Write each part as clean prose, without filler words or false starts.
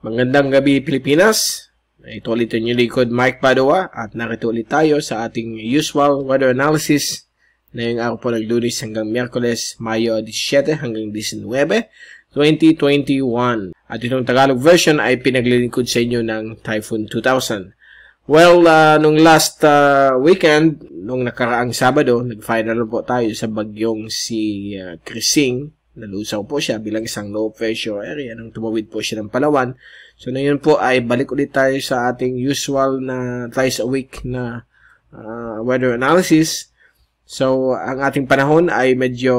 Magandang gabi Pilipinas. Ito ulit yung likod Mike Padua at narito ulit tayo sa ating usual weather analysis na yung araw po ng Lunes hanggang Miyerkules, Mayo 17 hanggang 19, 2021. At itong Tagalog version ay pinaglilingkod sa inyo ng Typhoon 2000. Well, nung last weekend, nung nakaraang Sabado, nag-final po tayo sa bagyong si Krising. Nalusaw po siya bilang isang low pressure area nang tumawid po siya ng Palawan. So, ngayon po ay balik ulit tayo sa ating usual na twice a week na weather analysis. So, ang ating panahon ay medyo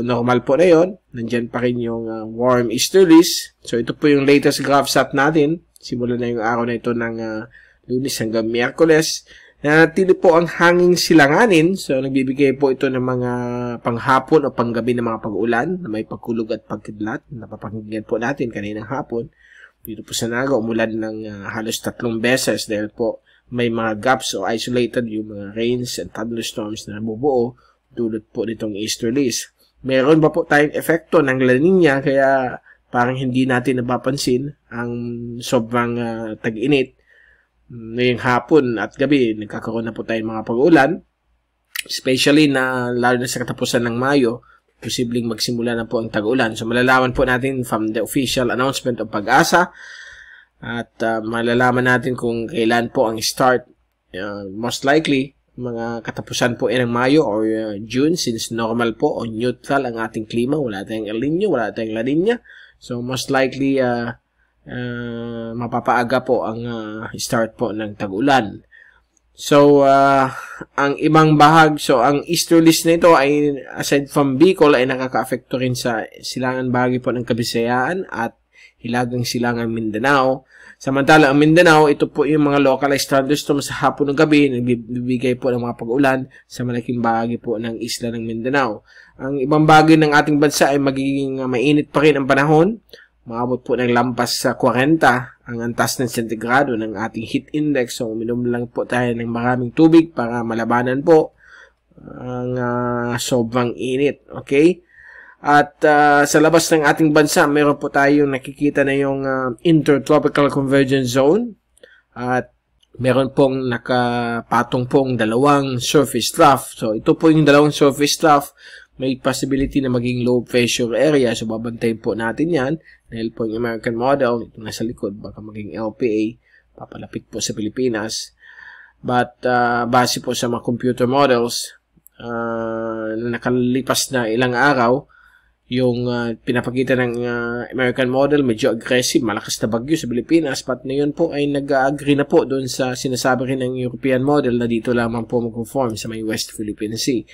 normal po na yun. Nandyan pa rin yung warm easterlies. So, ito po yung latest graph set natin. Simula na yung araw na ito ng Lunes hanggang Miyerkules. Nanatili po ang hanging silanganin. So, nagbibigay po ito ng mga panghapon o panggabi ng mga pag-ulan na may pagkulog at pagkidlat. Napapakinggan po natin kaninang hapon. Dito po sa Naga, umulan ng halos 3 beses dahil po may mga gaps o isolated yung mga rains and thunderstorms na nabubuo dulot po nitong easterlies. Meron ba po tayong epekto ng La Nina kaya parang hindi natin napapansin ang sobrang tag-init. Ngayong hapon at gabi, nagkakaroon na po tayong mga pag-ulan. Especially na lalo na sa katapusan ng Mayo, posibleng magsimula na po ang tag-ulan. So, malalaman po natin from the official announcement of Pag-asa at malalaman natin kung kailan po ang start. Most likely, mga katapusan po ng Mayo or June since normal po o neutral ang ating klima. Wala tayong El Nino, wala tayong La Nina. So, most likely, mapapaaga po ang start po ng tag-ulan. So, ang ibang so ang easterlies na ito ay aside from Bicol ay nakaka-apekto rin sa silangan bahagi po ng Kabisayaan at hilagang silangan Mindanao. Samantala, ang Mindanao, ito po yung mga localized thunderstorms sa hapon ng gabi, nagbibigay po ng mga pag-ulan sa malaking bahagi po ng isla ng Mindanao. Ang ibang bahagi ng ating bansa ay magiging mainit pa rin ang panahon. Maabot po ng lampas sa 40 ang antas ng sentigrado ng ating heat index. So, uminom lang po tayo ng maraming tubig para malabanan po ang sobrang init. Okay? At sa labas ng ating bansa, meron po tayong nakikita na yung intertropical convergence zone. At meron pong nakapatong pong dalawang surface trough. So, ito po yung dalawang surface trough. May possibility na maging low pressure area. So, babantayin po natin yan. Dahil po yung American model, ito nasa likod, baka maging LPA, papalapit po sa Pilipinas. But, base po sa mga computer models, nakalipas na ilang araw, yung pinapakita ng American model, medyo aggressive, malakas na bagyo sa Pilipinas. But ngayon po ay nag-agree na po doon sa sinasabi rin ng European model na dito lamang po mag-conform sa may West Philippine Sea.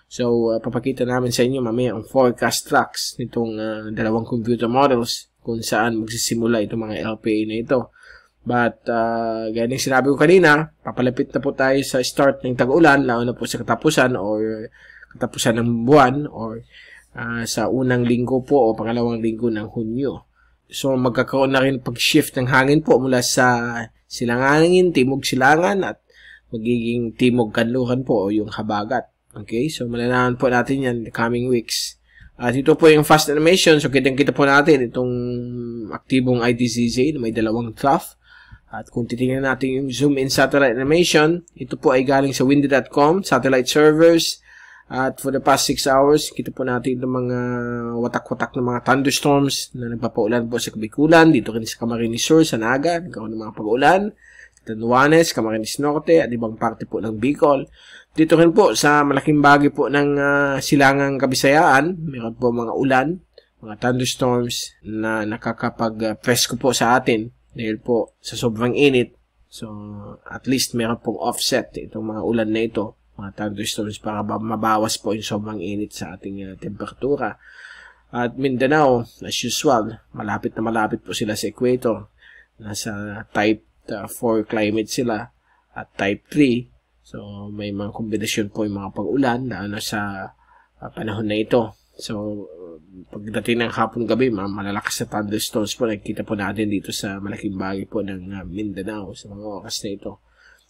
So, papakita namin sa inyo mamaya ang forecast tracks nitong dalawang computer models kung saan magsisimula itong mga LPA na ito. But, gaya ng sinabi ko kanina, papalapit na po tayo sa start ng tag-ulan, lalo na po sa katapusan or katapusan ng buwan or sa unang linggo po o pangalawang linggo ng Hunyo. So, magkakaroon na rin pag-shift ng hangin po mula sa silanganin, timog silangan at magiging timog kanluran po o yung habagat. Okay? So, malalaman po natin yan in the coming weeks. At ito po yung fast animation. So, kitang-kita po natin itong aktibong IDCZ na may dalawang trough. At kung titingnan natin yung zoom-in satellite animation, ito po ay galing sa windy.com, satellite servers. At for the past 6 hours, kita po natin itong mga watak-watak ng mga thunderstorms na nagpapaulan po sa Kabikulan, dito rin sa Camarines Sur, sa Naga, nagkaroon ng mga pag-ulan, Tanduanes, Camarines Norte, at ibang parte po ng Bicol. Dito rin po sa malaking bahagi po ng silangang Kabisayaan, mayroon po mga ulan, mga thunderstorms na nakakapag-presko po sa atin dahil po sa sobrang init. So, at least mayroon pong offset itong mga ulan na ito, mga thunderstorms para mabawas po yung sobrang init sa ating temperatura. At Mindanao, as usual, malapit na malapit po sila sa equator. Nasa type 4 climate sila at type 3. So, may mga kombinasyon po yung mga pag-ulan na sa panahon na ito. So, pagdating ng hapon gabi, malalakas na thunderstorms po. Nakikita po natin dito sa malaking bahagi po ng Mindanao sa mga oras na ito.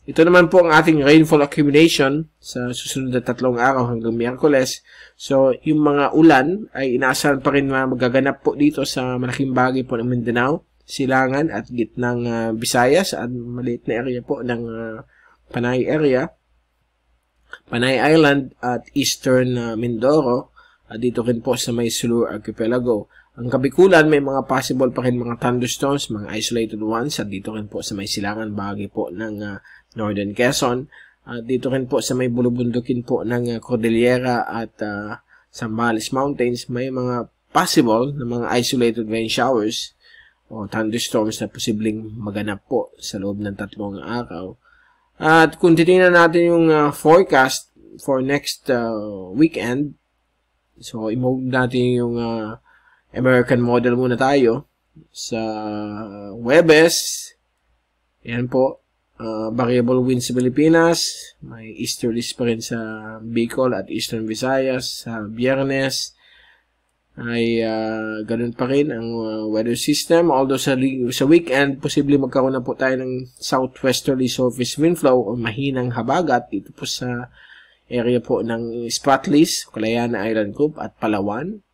Ito naman po ang ating rainfall accumulation sa susunod na 3 araw hanggang Miyerkules. So, yung mga ulan ay inaasahan pa rin na magaganap po dito sa malaking bahagi po ng Mindanao, silangan at gitnang Visayas at maliit na area po ng Panay area, Panay Island at Eastern Mindoro. Dito rin po sa may Sulu Archipelago. Ang Kabikulan, may mga possible pa rin mga thunderstorms, mga isolated ones, at dito rin po sa may silangan bahagi po ng Northern Quezon. Dito rin po sa may bulubundukin po ng Cordillera at Zambales Mountains, may mga possible na mga isolated rain showers o thunderstorms na posibleng maganap po sa loob ng 3 araw. At kung titingnan natin yung forecast for next weekend, so i-move natin yung American model muna tayo sa Huwebes. Yan po, variable winds sa Pilipinas, may easterlies pa rin sa Bicol at Eastern Visayas. Sa Biyernes ay ganun pa rin ang weather system, although sa weekend posible magkaroon na po tayo ng southwesterly surface wind flow o mahinang habagat dito po sa area po ng Spratlys, Calayan Island Group at Palawan.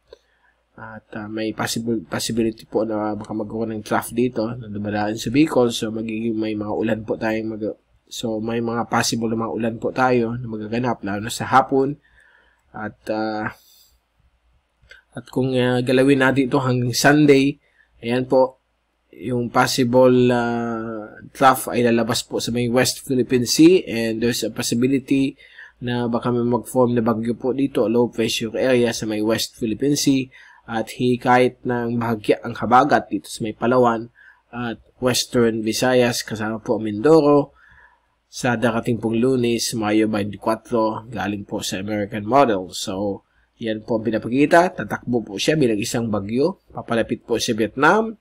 At may possibility po na baka magkaroon ng trough dito na dumadaan sa Bicol, so may mga ulan po tayong so may mga possible na mga ulan po tayo na magaganap lalo na sa hapon. At kung galawin natin ito hanggang Sunday, ayan po, yung possible trough ay lalabas po sa may West Philippine Sea, and there's a possibility na baka may mag-form na bagyo po dito, low pressure area sa may West Philippine Sea, at hikayat ng bahagya ang habagat dito sa may Palawan at Western Visayas kasama po Mindoro sa darating pong Lunes, Mayo 24, galing po sa American model. So, yan po ang pinapakita. Tatakbo po siya bilang isang bagyo. Papalapit po sa Vietnam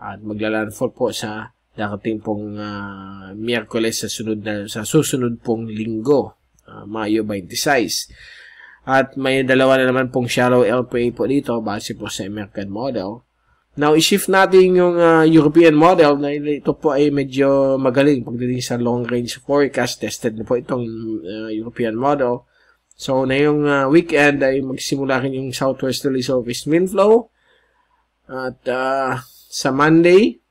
at maglalandfall po sa darating pong Miyerkules sa susunod pong linggo, Mayo 26. At may dalawa na naman pong shallow LPA po dito base po sa American model. Now, i-shift natin yung European model na ito po ay medyo magaling pagdating sa long range forecast. Tested na po itong European model. So, na yung weekend ay magsimula rin yung southwesterly surface wind flow. At sa Monday,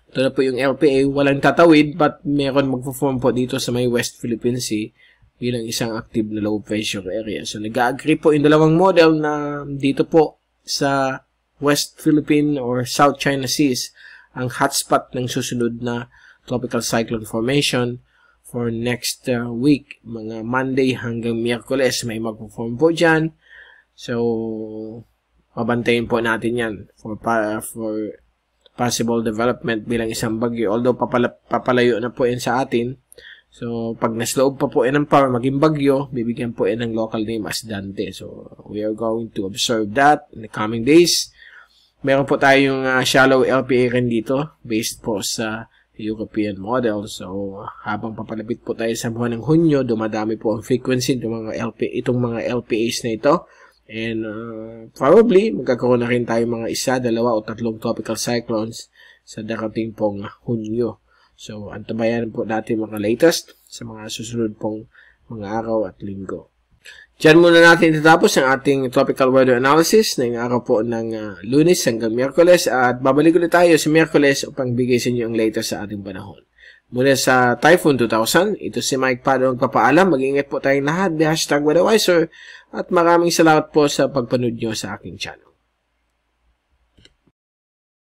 ito na po yung LPA, walang tatawid, but meron magpo-form po dito sa may West Philippine Sea bilang isang active na low pressure area. So, nag-agree po yung dalawang model na dito po sa West Philippine or South China Seas ang hotspot ng susunod na tropical cyclone formation for next week. Mga Monday hanggang Miyerkules may magpo-form po dyan. So, pabantayin po natin yan for possible development bilang isang bagyo. Although, papalayo na po yan sa atin. So, pag nasloob pa po yan ng power, maging bagyo, bibigyan po yan ng local name as Dante. So, we are going to observe that in the coming days. Meron po tayong shallow LPA rin dito based po sa European model. So, habang papalapit po tayo sa buwan ng Hunyo, dumadami po ang frequency itong mga LPAs na ito. And probably, magkakaroon na rin tayo mga 1, 2 o 3 tropical cyclones sa darating pong Hunyo. So, antabayan po natin mga latest sa mga susunod pong mga araw at linggo. Diyan muna natin itatapos ang ating tropical weather analysis na yung araw po ng Lunes hanggang Miyerkules, at babalik ulit tayo sa Miyerkules upang bigay sa inyo ang latest sa ating panahon. Mula sa Typhoon 2000, ito si Mike Pado magpapaalam. Mag-ingat po tayong lahat. #WeatherWiser, at maraming salamat po sa pagpanood nyo sa aking channel.